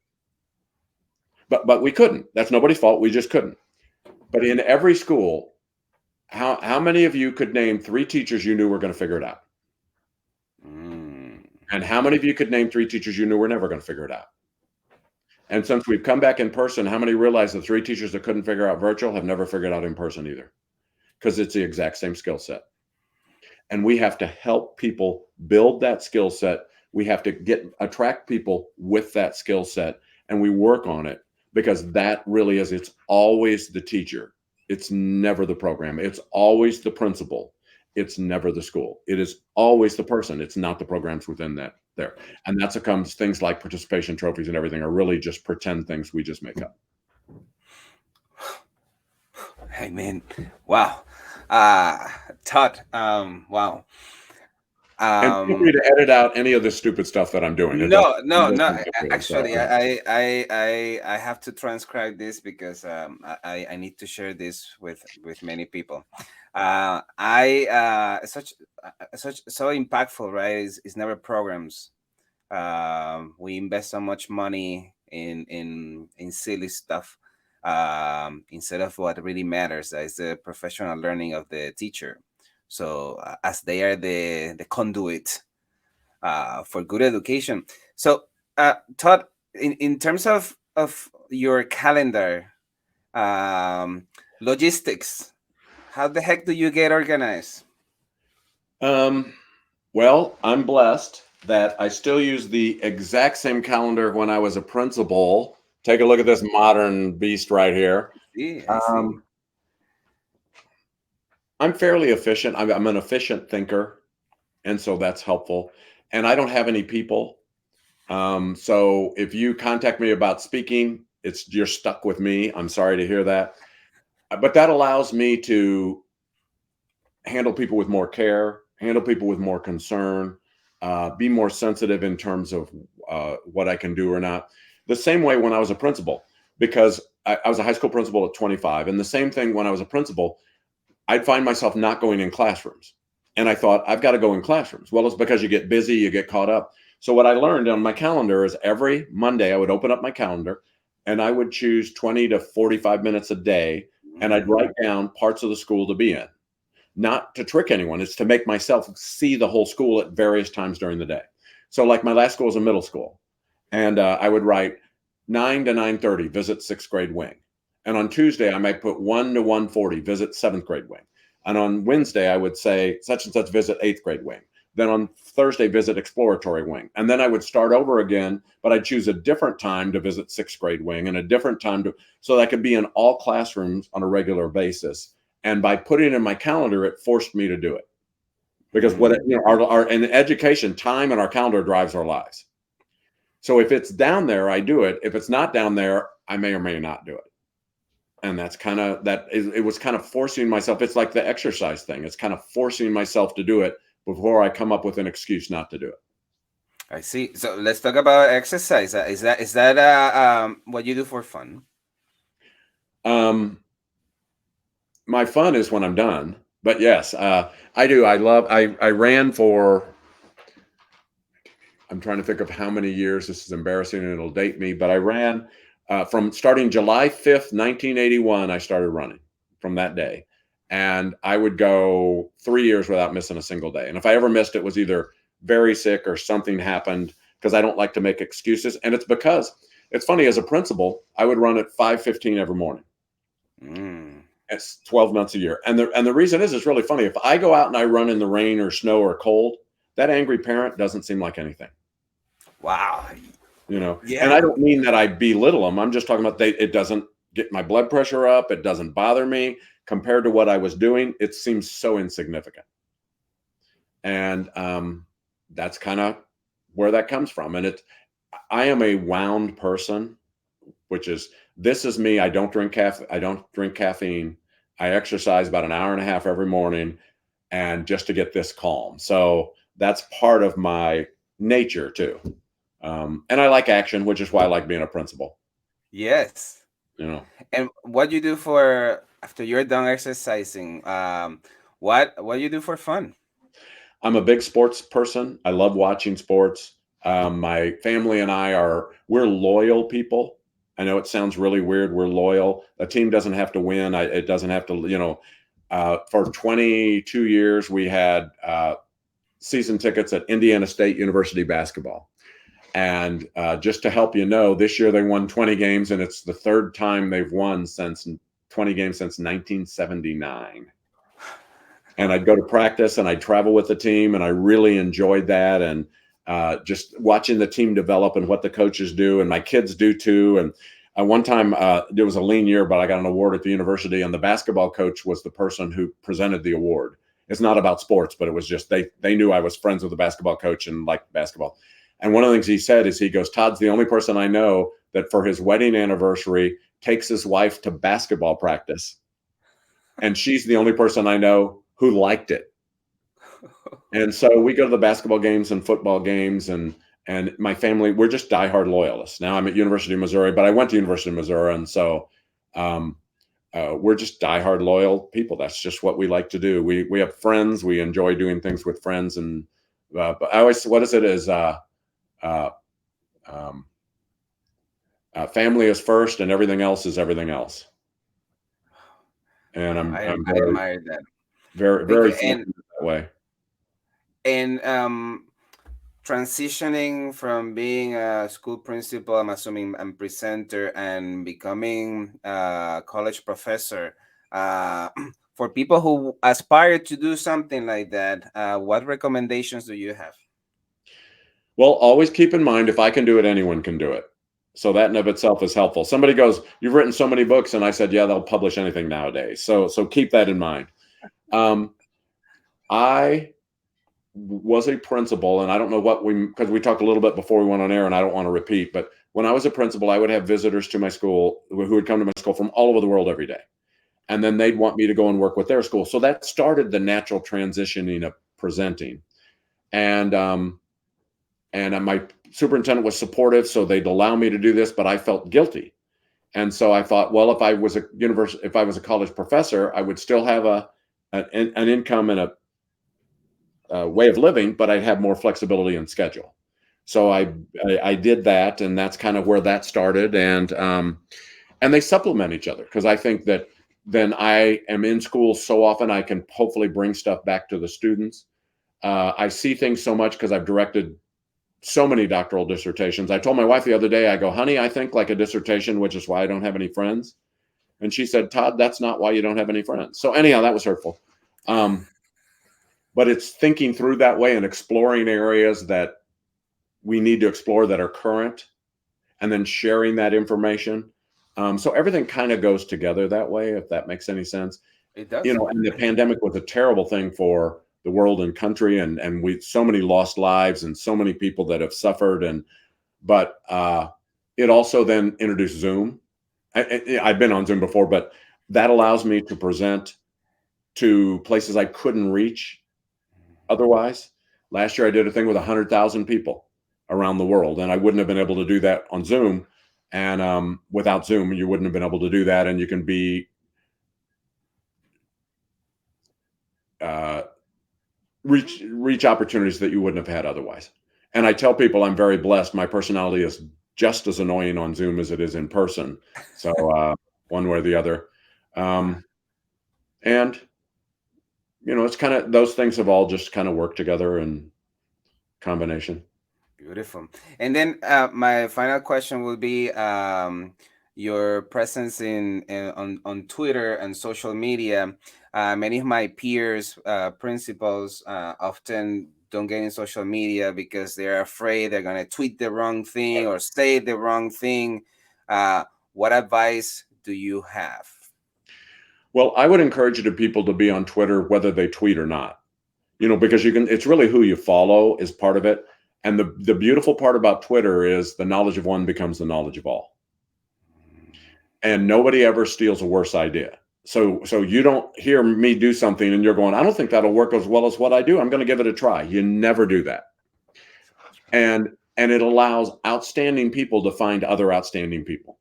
But we couldn't. That's nobody's fault. We just couldn't. But in every school, how many of you could name 3 teachers you knew were going to figure it out? And how many of you could name 3 teachers you knew were never going to figure it out? And since we've come back in person, how many realize the 3 teachers that couldn't figure out virtual have never figured out in person either? Because it's the exact same skill set. And we have to help people build that skill set. We have to attract people with that skill set, and we work on it because that really is, it's always the teacher. It's never the program. It's always the principal. It's never the school. It is always the person. It's not the programs within that there. And that's what comes, things like participation trophies and everything are really just pretend things we just make up. Hey man, wow. Todd, wow. And feel free to edit out any of the stupid stuff that I'm doing. No. Actually, I have to transcribe this because I need to share this with many people. I such so impactful, right? Is never programs. We invest so much money in silly stuff instead of what really matters, is the professional learning of the teacher. So as they are the conduit for good education. So Todd, in terms of your calendar, logistics, how the heck do you get organized? Well, I'm blessed that I still use the exact same calendar when I was a principal. Take a look at this modern beast right here. I see. I'm fairly efficient. I'm an efficient thinker, and so that's helpful. And I don't have any people. So if you contact me about speaking, you're stuck with me. I'm sorry to hear that. But that allows me to handle people with more care, handle people with more concern, be more sensitive in terms of what I can do or not. The same way when I was a principal, because I was a high school principal at 25, and the same thing when I was a principal, I'd find myself not going in classrooms. And I thought, I've got to go in classrooms. Well, it's because you get busy, you get caught up. So what I learned on my calendar is every Monday I would open up my calendar and I would choose 20 to 45 minutes a day, and I'd write down parts of the school to be in. Not to trick anyone, it's to make myself see the whole school at various times during the day. So like my last school was a middle school, and I would write 9 to 9:30, visit sixth grade wing. And on Tuesday, I might put 1 to 1:40, visit seventh grade wing. And on Wednesday, I would say such and such, visit eighth grade wing. Then on Thursday, visit exploratory wing. And then I would start over again, but I'd choose a different time to visit sixth grade wing and a different time to, so that I could be in all classrooms on a regular basis. And by putting it in my calendar, it forced me to do it. Because what, our in education, time and our calendar drives our lives. So if it's down there, I do it. If it's not down there, I may or may not do it. And that's kind of it was kind of forcing myself. It's like the exercise thing. It's kind of forcing myself to do it before I come up with an excuse not to do it. I see. So let's talk about exercise. Is that what you do for fun? My fun is when I'm done. But yes, I do. I ran for, I'm trying to think of how many years. This is embarrassing and it'll date me, but I ran from starting July 5th, 1981, I started running from that day. And I would go 3 years without missing a single day. And if I ever missed, it was either very sick or something happened, because I don't like to make excuses. And it's because it's funny, as a principal, I would run at 5:15 every morning. It's 12 months a year. And the reason is, it's really funny. If I go out and I run in the rain or snow or cold, that angry parent doesn't seem like anything. Wow. Yeah. And I don't mean that I belittle them. I'm just talking about it doesn't get my blood pressure up. It doesn't bother me compared to what I was doing. It seems so insignificant. And that's kind of where that comes from. And I am a wound person, which is, this is me. I don't drink caffeine. I exercise about an hour and a half every morning, and just to get this calm. So that's part of my nature too. And I like action, which is why I like being a principal. Yes. And what you do for after you're done exercising? What you do for fun? I'm a big sports person. I love watching sports. My family and we're loyal people. I know it sounds really weird. We're loyal. A team doesn't have to win. It doesn't have to, for 22 years, we had season tickets at Indiana State University basketball. And just to help you know, this year they won 20 games, and it's the third time they've won 20 games since 1979. And I'd go to practice and I'd travel with the team, and I really enjoyed that. And just watching the team develop and what the coaches do, and my kids do too. And one time, it was a lean year, but I got an award at the university, and the basketball coach was the person who presented the award. It's not about sports, but it was just, they knew I was friends with the basketball coach and liked basketball. And one of the things he said is, he goes, "Todd's the only person I know that for his wedding anniversary takes his wife to basketball practice. And she's the only person I know who liked it." And so we go to the basketball games and football games, and my family, we're just diehard loyalists. Now I'm at University of Missouri, but I went to University of Missouri. And so we're just diehard loyal people. That's just what we like to do. We have friends. We enjoy doing things with friends. And but I always, what is it, is family is first, and everything else is everything else. And I admire that. Very, very that way. And transitioning from being a school principal, I'm assuming, and presenter, and becoming a college professor, for people who aspire to do something like that, what recommendations do you have? Well, always keep in mind, if I can do it, anyone can do it. So that in of itself is helpful. Somebody goes, "You've written so many books." And I said, "Yeah, they'll publish anything nowadays." So keep that in mind. I was a principal, and I don't know because we talked a little bit before we went on air, and I don't want to repeat, but when I was a principal, I would have visitors to my school who would come to my school from all over the world every day. and then they'd want me to go and work with their school. So that started the natural transitioning of presenting. And my superintendent was supportive, so they'd allow me to do this, but I felt guilty. And so I thought, well, if I was a college professor, I would still have an income and a way of living, but I'd have more flexibility in schedule. So I did that, and that's kind of where that started. And they supplement each other, because I think that then I am in school so often I can hopefully bring stuff back to the students. I see things so much because I've directed so many doctoral dissertations. I told my wife the other day, I go, honey, I think like a dissertation, which is why I don't have any friends. And she said, Todd, that's not why you don't have any friends. So anyhow, that was hurtful. But it's thinking through that way and exploring areas that we need to explore that are current, and then sharing that information. So everything kind of goes together that way, if that makes any sense. It does. And the pandemic was a terrible thing for the world and country, and we so many lost lives and so many people that have suffered. But it also then introduced Zoom. I've been on Zoom before, but that allows me to present to places I couldn't reach otherwise. Last year, I did a thing with 100,000 people around the world, and I wouldn't have been able to do that on Zoom. And without Zoom, you wouldn't have been able to do that. And you can be reach opportunities that you wouldn't have had otherwise. And I tell people I'm very blessed. My personality is just as annoying on Zoom as it is in person. So one way or the other. And it's kind of, those things have all just kind of worked together in combination. Beautiful. And then my final question will be your presence on Twitter and social media. Many of my peers, principals, often don't get in social media because they're afraid they're going to tweet the wrong thing or say the wrong thing. What advice do you have? Well, I would encourage the people to be on Twitter, whether they tweet or not, because it's really who you follow is part of it. And the beautiful part about Twitter is the knowledge of one becomes the knowledge of all. And nobody ever steals a worse idea. So you don't hear me do something and you're going, I don't think that'll work as well as what I do. I'm going to give it a try. You never do that. And it allows outstanding people to find other outstanding people.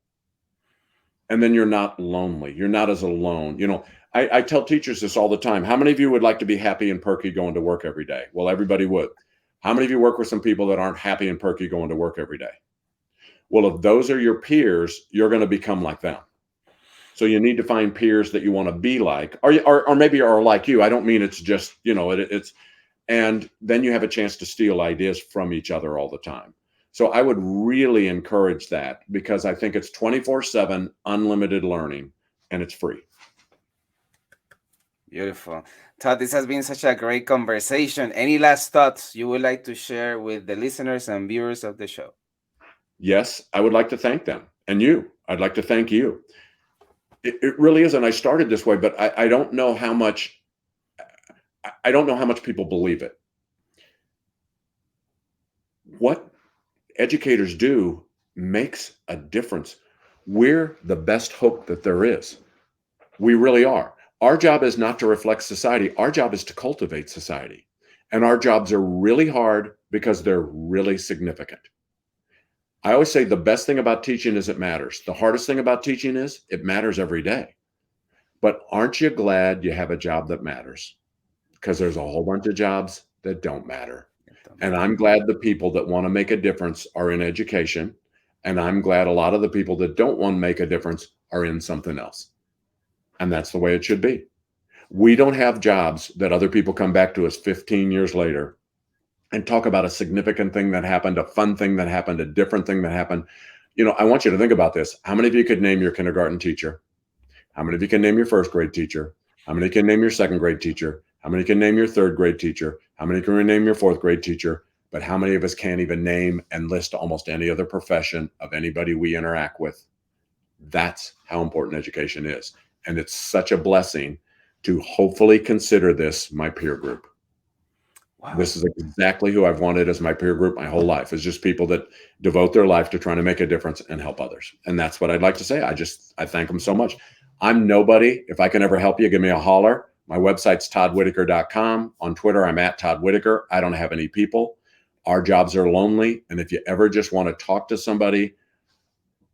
And then you're not lonely. You're not as alone. I tell teachers this all the time. How many of you would like to be happy and perky going to work every day? Well, everybody would. How many of you work with some people that aren't happy and perky going to work every day? Well, if those are your peers, you're going to become like them. So you need to find peers that you want to be like, or maybe are like you. I don't mean it's just, it's, and then you have a chance to steal ideas from each other all the time. So I would really encourage that, because I think it's 24/7 unlimited learning, and it's free. Beautiful. Todd, this has been such a great conversation. Any last thoughts you would like to share with the listeners and viewers of the show? Yes, I would like to thank them. And you, I'd like to thank you. It really is. And I started this way, but I don't know how much people believe it. What educators do makes a difference. We're the best hope that there is. We really are. Our job is not to reflect society. Our job is to cultivate society. And our jobs are really hard because they're really significant. I always say the best thing about teaching is it matters. The hardest thing about teaching is it matters every day. But aren't you glad you have a job that matters? Because there's a whole bunch of jobs that don't matter. And I'm glad the people that want to make a difference are in education. And I'm glad a lot of the people that don't want to make a difference are in something else. And that's the way it should be. We don't have jobs that other people come back to us 15 years later and talk about a significant thing that happened, a fun thing that happened, a different thing that happened. I want you to think about this. How many of you could name your kindergarten teacher? How many of you can name your first grade teacher? How many can name your second grade teacher? How many can name your third grade teacher? How many can name your fourth grade teacher? But how many of us can't even name and list almost any other profession of anybody we interact with? That's how important education is. And it's such a blessing to hopefully consider this my peer group. Wow. This is exactly who I've wanted as my peer group my whole life, is just people that devote their life to trying to make a difference and help others. And that's what I'd like to say. I thank them so much. I'm nobody. If I can ever help you, give me a holler. My website's toddwhitaker.com. On Twitter, I'm at Todd Whitaker. I don't have any people. Our jobs are lonely. And if you ever just want to talk to somebody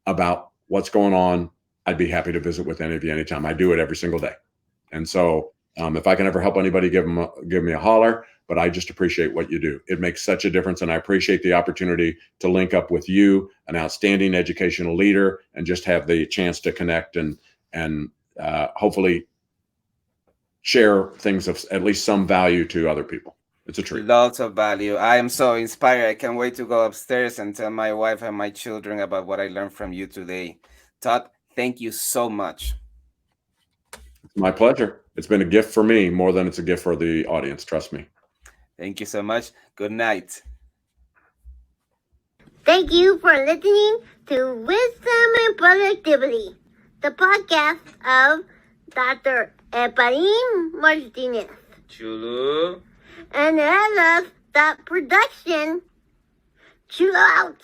about what's going on, I'd be happy to visit with any of you anytime. I do it every single day. And so if I can ever help anybody, give me a holler. But I just appreciate what you do. It makes such a difference. And I appreciate the opportunity to link up with you, an outstanding educational leader, and just have the chance to connect and hopefully share things of at least some value to other people. It's a treat. Lots of value. I am so inspired. I can't wait to go upstairs and tell my wife and my children about what I learned from you today. Todd, thank you so much. It's my pleasure. It's been a gift for me more than it's a gift for the audience. Trust me. Thank you so much. Good night. Thank you for listening to Wisdom and Productivity, the podcast of Dr. Efrain Martinez. Chulo. And I love that production. Chill out.